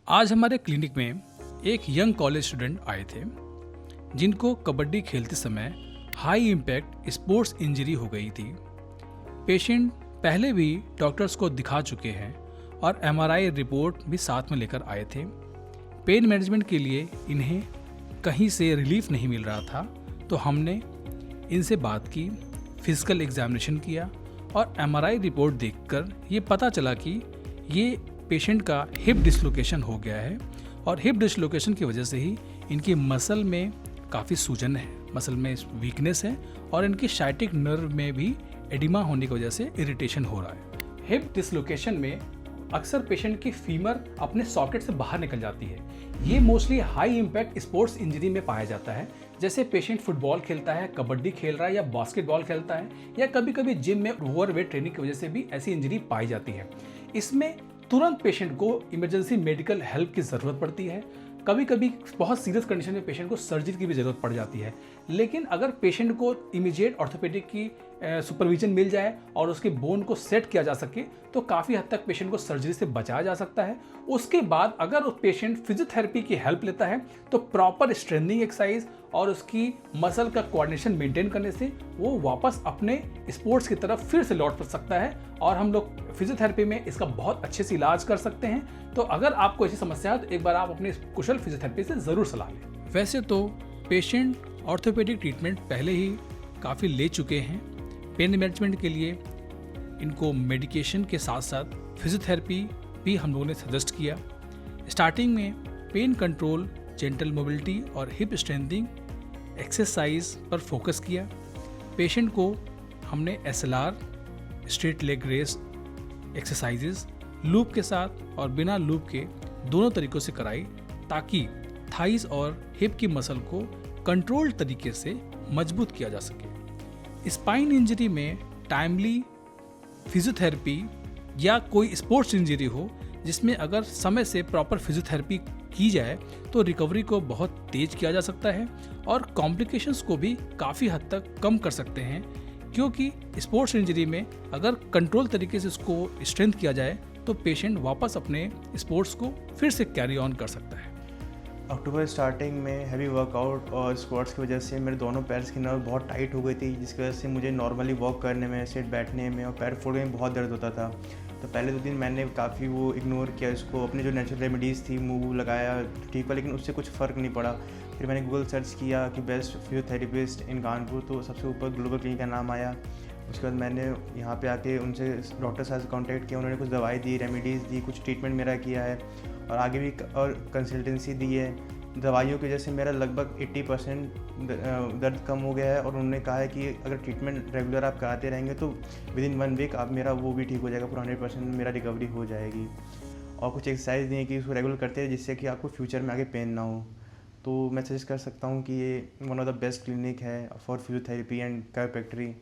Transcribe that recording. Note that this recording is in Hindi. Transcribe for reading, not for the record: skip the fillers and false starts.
आज हमारे क्लिनिक में एक यंग कॉलेज स्टूडेंट आए थे जिनको कबड्डी खेलते समय हाई इम्पैक्ट स्पोर्ट्स इंजरी हो गई थी। पेशेंट पहले भी डॉक्टर्स को दिखा चुके हैं और एमआरआई रिपोर्ट भी साथ में लेकर आए थे। पेन मैनेजमेंट के लिए इन्हें कहीं से रिलीफ नहीं मिल रहा था, तो हमने इनसे बात की, फिजिकल एग्जामिनेशन किया और एमआरआई रिपोर्ट देखकर ये पता चला कि ये पेशेंट का हिप डिसलोकेशन हो गया है और हिप डिसलोकेशन की वजह से ही इनकी मसल में काफ़ी सूजन है, मसल में वीकनेस है और इनकी साइटिक नर्व में भी एडिमा होने की वजह से इरिटेशन हो रहा है। हिप डिसलोकेशन में अक्सर पेशेंट की फीमर अपने सॉकेट से बाहर निकल जाती है। ये mostly high impact sports injury में पाया जाता है, जैसे पेशेंट फुटबॉल खेलता है, कबड्डी खेल रहा है या बास्केटबॉल खेलता है, या कभी कभी जिम में ओवरवेट ट्रेनिंग की वजह से भी ऐसी इंजरी पाई जाती है। इसमें तुरंत पेशेंट को इमरजेंसी मेडिकल हेल्प की ज़रूरत पड़ती है। कभी कभी बहुत सीरियस कंडीशन में पेशेंट को सर्जरी की भी ज़रूरत पड़ जाती है, लेकिन अगर पेशेंट को इमीडिएट ऑर्थोपेडिक की सुपरविजन मिल जाए और उसके बोन को सेट किया जा सके तो काफ़ी हद तक पेशेंट को सर्जरी से बचाया जा सकता है। उसके बाद अगर उस पेशेंट फिजियोथेरेपी की हेल्प लेता है तो प्रॉपर स्ट्रेंथनिंग एक्सरसाइज और उसकी मसल का कोऑर्डिनेशन मेंटेन करने से वो वापस अपने स्पोर्ट्स की तरफ फिर से लौट सकता है और हम लोग फिजियोथेरेपी में इसका बहुत अच्छे से इलाज कर सकते हैं। तो अगर आपको ऐसी समस्या है तो एक बार आप अपने कुशल फिजियोथेरेपी से ज़रूर सलाह लें। वैसे तो पेशेंट ऑर्थोपेडिक ट्रीटमेंट पहले ही काफ़ी ले चुके हैं। पेन मैनेजमेंट के लिए इनको मेडिकेशन के साथ साथ फिजियोथेरेपी भी हम लोगों ने सजेस्ट किया। स्टार्टिंग में पेन कंट्रोल, जेंटल मोबिलिटी और हिप स्ट्रेंथनिंग एक्सरसाइज पर फोकस किया। पेशेंट को हमने SLR, straight leg raise exercises loop के साथ और बिना लूप के दोनों तरीक़ों से कराई, ताकि थाइस और हिप की मसल को कंट्रोल्ड तरीके से मजबूत किया जा सके। स्पाइन इंजरी में टाइमली फिजियोथेरेपी या कोई स्पोर्ट्स इंजरी हो जिसमें अगर समय से प्रॉपर फिजियोथेरेपी की जाए तो रिकवरी को बहुत तेज किया जा सकता है और कॉम्प्लिकेशंस को भी काफ़ी हद तक कम कर सकते हैं, क्योंकि स्पोर्ट्स इंजरी में अगर कंट्रोल तरीके से उसको स्ट्रेंथ किया जाए तो पेशेंट वापस अपने स्पोर्ट्स को फिर से कैरी ऑन कर सकता है। अक्टूबर स्टार्टिंग में हैवी वर्कआउट और स्क्वाट्स की वजह से मेरे दोनों पैर की नर्व बहुत टाइट हो गई थी, जिसकी वजह से मुझे नॉर्मली वॉक करने में, सेट बैठने में और पैर फोड़ने में बहुत दर्द होता था। तो पहले 2 दिन मैंने काफ़ी वो इग्नोर किया इसको, अपनी जो नेचुरल रेमेडीज़ थी मूव लगाया, ठीक है, लेकिन उससे कुछ फ़र्क नहीं पड़ा। फिर मैंने गूगल सर्च किया कि बेस्ट फिजियोथेरेपिस्ट इन कानपुर, तो सबसे ऊपर ग्लोबल क्लिनिक का नाम आया। उसके बाद मैंने यहाँ पे आके उनसे डॉक्टर साहब से कॉन्टैक्ट किया, उन्होंने कुछ दवाई दी, रेमेडीज़ दी, कुछ ट्रीटमेंट मेरा किया है और आगे भी और कंसल्टेंसी दी है। दवाइयों की वजह से मेरा लगभग 80% दर्द कम हो गया है और उन्होंने कहा है कि अगर ट्रीटमेंट रेगुलर आप कराते रहेंगे तो विदिन 1 वीक आप मेरा वो भी ठीक हो जाएगा, पूरा 100% मेरा रिकवरी हो जाएगी। और कुछ एक्सरसाइज दी है कि उसको रेगुलर करते हैं जिससे कि आपको फ्यूचर में आगे पेन ना हो। तो मैं सजेस्ट कर सकता हूँ कि ये one of the best clinic है फॉर फिजियोथेरेपी एंड कायोप्रैक्टरी।